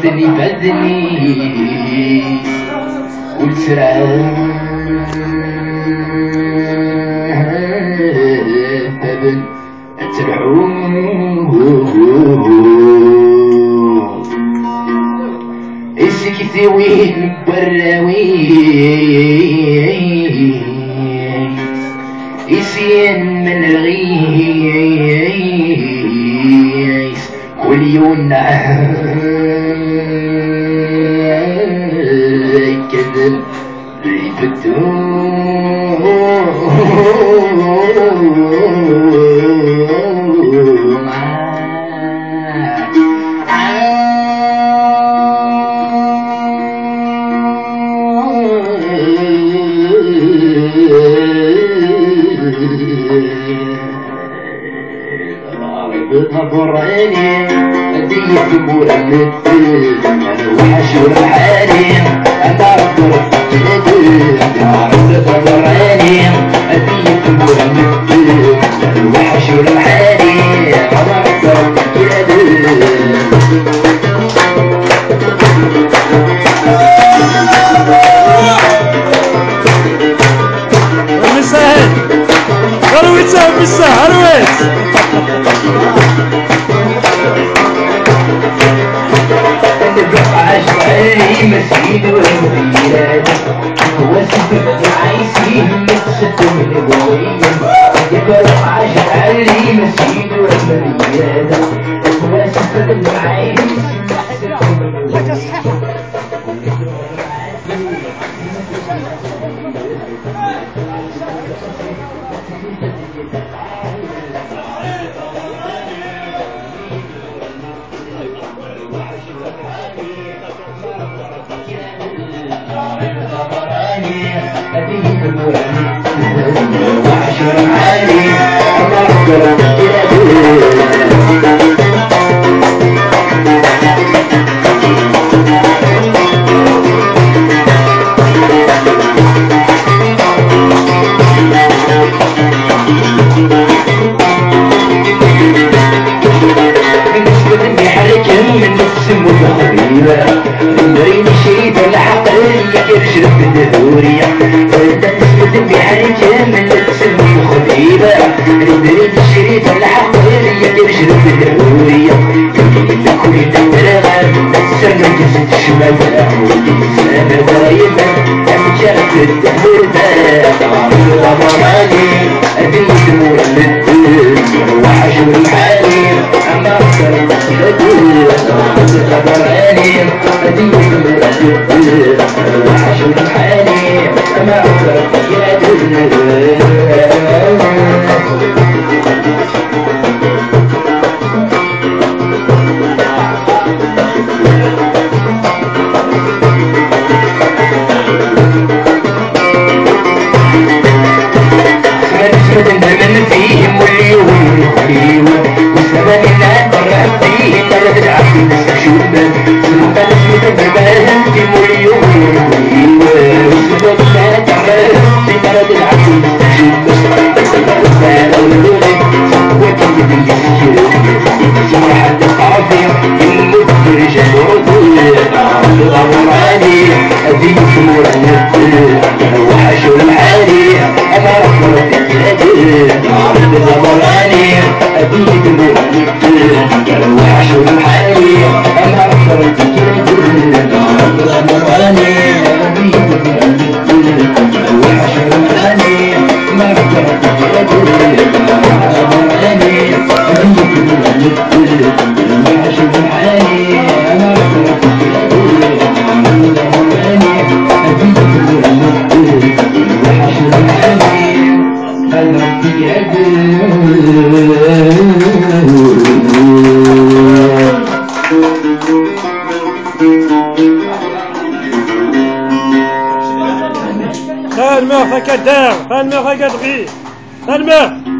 بدني وترعب ترعوب اسكتي وين براوي اسين من الغيس واليونا كذب غراني أديك مولدت أنا وحشور الحالي أنا رفض غراني أديك مولدت أنا وحشور الحالي أنا رفض مساهل هرويتها مساهل هرويت مسكين والمديرات هو السبب عايزين نتسكوا من الجوية يبقى عاشق علي مسكين والمديرات هو السبب عايزين نتسكوا من الجوية وحشر عالي أنا أقدر بالنسبة لحركة من نفس المتخبيرة نريني شيء بالعقلية يرشد بالدهورية بحركة من نفس المتخبيرة نريد الشريط العقلية يرشد بالدهورية كل تترغب نفسنا جسد الشمال سنة دايما أمجرد الدهورة تعرف الغمراني أديت مولد وحشر الحالي أما أكثر الغمراني أديت مولد وحشر الحالي أما أكثر من فيهم والليون والسبب اللي برا فيه ترى العقل مستشوب سلطة اسمه الجبال في مليون والسبب اللي برا فيه ترى العقل مستشوب السبب اللي وكيد الجسير يسمع حد الطرفي يموت برجال وطول الغمراني أديك مرنب وحشر الحالي أنا رفضت عرض الغمراني أديك مرنب وحشر الحالي أنا رفضت عرض الغمراني أديك مرنب وحشر الحالي ما رفضت الغمراني أديك مرنب وحشر الحالي أنا رفضت الغمراني أديك مرنب وحشر الحالي خان ما فكدار خان ما فكد غي خان ما